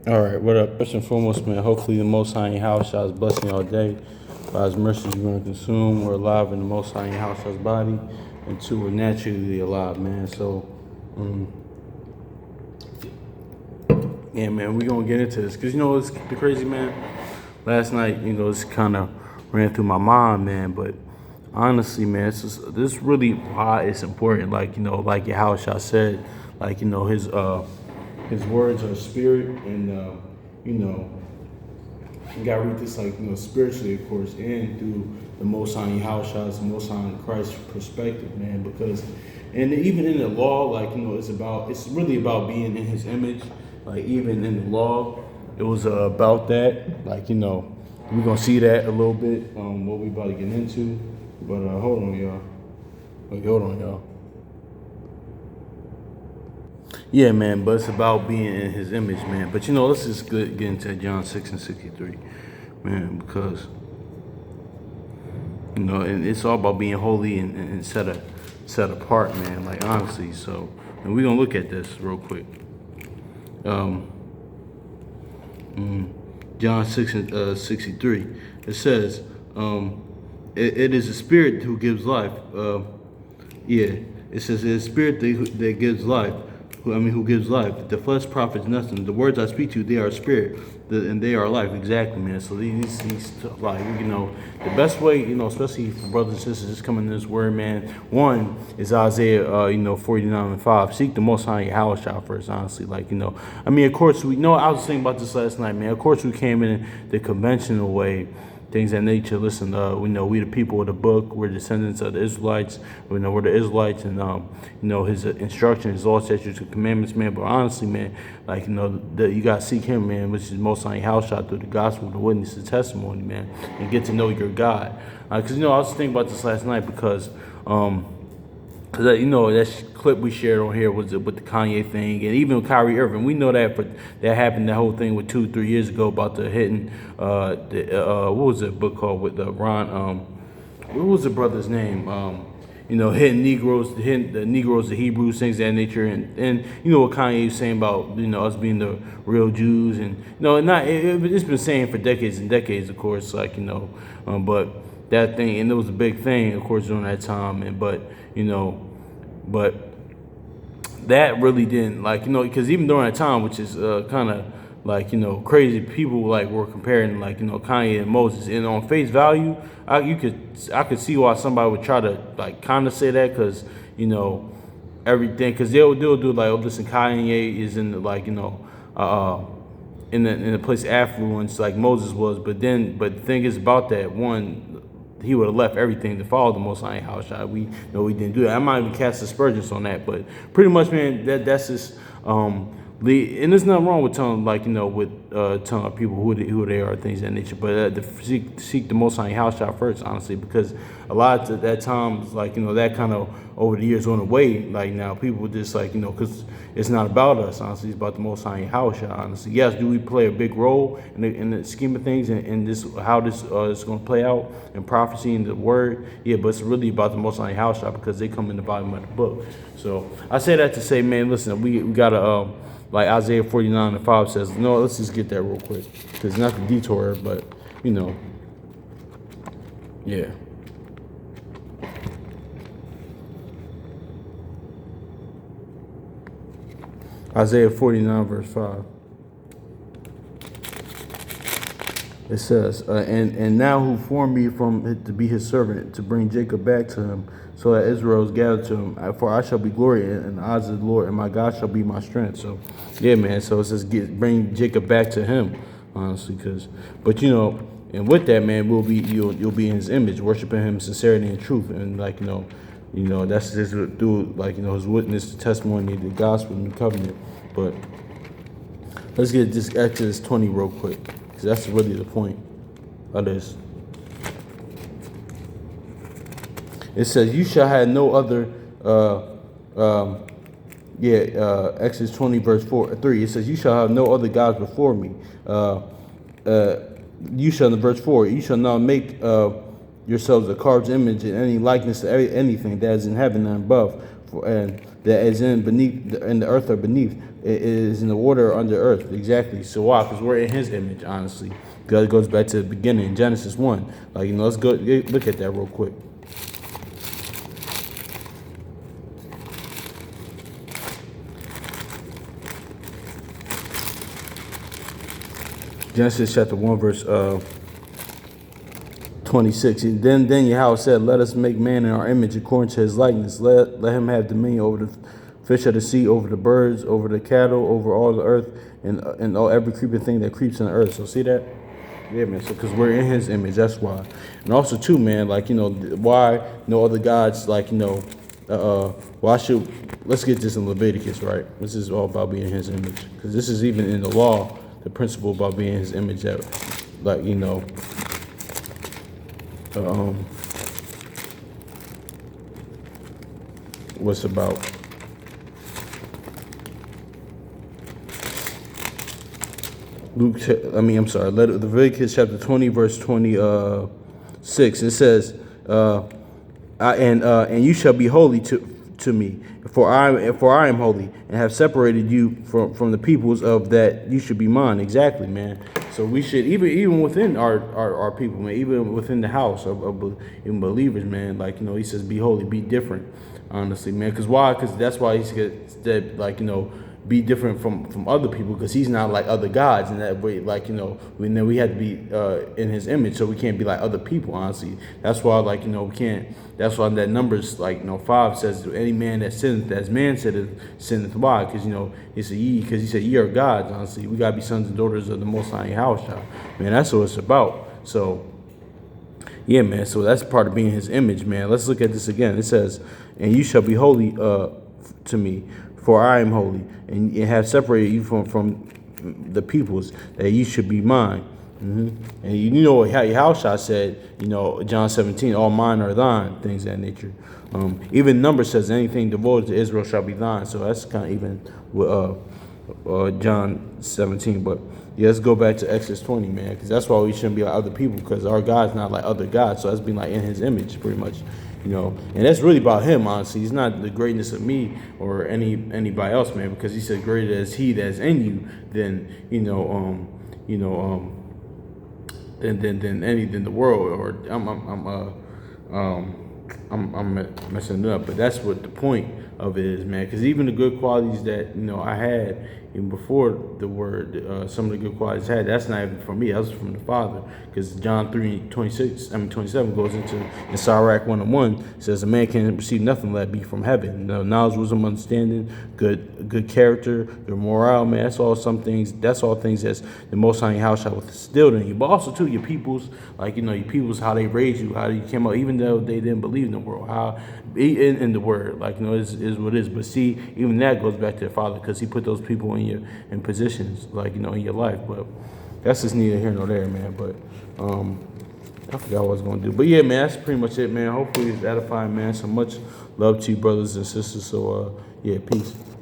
All right, what up? First and foremost, man, hopefully the Most High in your house shall is blessing all day. By His mercy, you're going to consume. We're alive in the Most High in your house shall's body. And two, we're naturally alive, man. So, yeah, man, we're going to get into this. Because, it's the crazy, man. Last night, this kind of ran through my mind, man. But honestly, man, this really why it's important. Like your house shall said, his words are spirit, and you gotta read this spiritually, of course, and through the Most High Yahushua, the Most High Christ perspective, man. Because, and even in the law, it's really about being in His image. Like even in the law, it was about that. We're gonna see that a little bit. What we about to get into, but hold on, y'all. Hold on, y'all. Yeah, man, but it's about being in His image, man. But let's just get into John 6:63, man, because and it's all about being holy and set apart, man. Like honestly, so and we're gonna look at this real quick. John 6:63. It says, it is the Spirit who gives life. It says it's the Spirit that gives life. Who gives life? The flesh profits nothing. The words I speak to you, they are spirit, and they are life. Exactly, man. So these the best way, especially for brothers and sisters, just coming to this word, man. One is Isaiah, 49:5. Seek the Most High Yahweh first, honestly. Of course we know. I was thinking about this last night, man. Of course we came in the conventional way. Things of that nature. Listen, we the people of the book. We're descendants of the Israelites. We know we're the Israelites, and His instruction, His law, statutes, and commandments, man. But honestly, man, you gotta seek Him, man, which is Most High house shot through the gospel, the witness, the testimony, man, and get to know your God. Because I was thinking about this last night because that clip we shared on here was with the Kanye thing, and even with Kyrie Irving. We know that that happened. That whole thing with 2-3 years ago about the hitting. What was that book called with Ron? What was the brother's name? Hitting Negroes, the Negroes, the Hebrews, things of that nature, and what Kanye was saying about us being the real Jews, and it's been saying for decades and decades, of course, but that thing, and it was a big thing, of course, during that time, but that really didn't because even during that time, which is kind of crazy, people were comparing Kanye and Moses, and on face value, I could see why somebody would try to kind of say that, because everything, because they'll do listen, Kanye is in the in the place of affluence like Moses was, but the thing is about that one. He would have left everything to follow the Most High house. We know we didn't do that. I might even cast aspersions on that, but pretty much, man, that's just and there's nothing wrong with telling telling people who they are, things of that nature. But seek the Most High house first, honestly, because a lot of that times that kind of over the years went away. Now people just because it's not about us, honestly. It's about the Most High house, honestly. Yes, do we play a big role in the scheme of things and this how this is going to play out in prophecy and the word? Yeah, but it's really about the Most High house, because they come in the volume of the book. So I say that to say, man, listen, we gotta like Isaiah 49:5 says, let's just get that real quick, because not the detour, but yeah. Isaiah 49:5. It says, and now who formed me to be his servant, to bring Jacob back to him, so that Israel is gathered to him. For I shall be glory in the eyes of the Lord, and my God shall be my strength. So, yeah, man. So it says, bring Jacob back to him, honestly, and with that, man, you'll be in His image, worshiping Him in sincerity and truth, and that's just through His witness, the testimony, the gospel, and the covenant. But let's get this Exodus 20 real quick, because that's really the point of this. It says, "You shall have no other." Exodus 20 verse 3. It says, "You shall have no other gods before me." You shall, in verse 4, you shall not make yourselves a carved image in any likeness to anything that is in heaven and above, and that is in beneath in the earth or beneath. It is in the water or under earth. Exactly. So why? Because we're in His image. Honestly, because it goes back to the beginning, Genesis 1. Like, let's go look at that real quick. Genesis chapter 1 verse 26. And then Yahweh said, "Let us make man in our image according to his likeness. Let him have dominion over the fish of the sea, over the birds, over the cattle, over all the earth, and all every creeping thing that creeps in the earth." So see that? Yeah, man. So because we're in His image, that's why. And also too, man, like, why no other gods? Like, why should? Let's get this in Leviticus, right? This is all about being in His image, because this is even in the law, the principle about being in His image. That, like, what's about. Leviticus chapter 20, verse 26. It says, and you shall be holy to me, for I am holy, and have separated you from the peoples of that you should be mine. Exactly, man. So we should even within our people, man, even within the house of even believers, man. Like, He says, be holy, be different. Honestly, man. Because why? Because that's why He said, like, be different from other people, because He's not like other gods in that way. Like, we have to be in His image, so we can't be like other people. Honestly, that's why, like, we can't. That's why that Numbers, like, 5 says, any man that sinneth, as man sinneth. Why? Because He said ye are gods. Honestly, we gotta be sons and daughters of the Most High Yahushua. Man, that's what it's about. So yeah, man. So that's part of being His image, man. Let's look at this again. It says, and you shall be holy to me, for I am holy, and have separated you from the peoples, that you should be mine. And how Yahushua said, John 17, all mine are thine, things of that nature. Even Numbers says, anything devoted to Israel shall be thine. So that's kind of even with John 17. But yeah, let's go back to Exodus 20, man, because that's why we shouldn't be like other people, because our God's not like other gods. So that's being like in His image, pretty much. And that's really about Him, honestly. It's not the greatness of me or anybody else, man, because He said, greater is He that's in you than than the world. Or I'm messing it up, but that's what the point of it is, man. Because even the good qualities that I had even before the word, some of the good qualities I had, that's not even from me. That was from the Father. Because John 3:27 goes into in Sirach 1:1 says, a man can receive nothing let be from heaven. Knowledge, wisdom, understanding, good character, good morale, man. That's all things that's the Most High House shall instilled in you. But also too, your peoples, like your peoples, how they raised you, how you came up, even though they didn't believe in the world, how in the word, like is what it is. But see, even that goes back to the Father, because He put those people in positions, like in your life. But that's just neither here nor there, man. But I forgot what I was gonna do. But yeah, man, that's pretty much it, man. Hopefully it's edifying, man. So much love to you, brothers and sisters. So yeah, peace.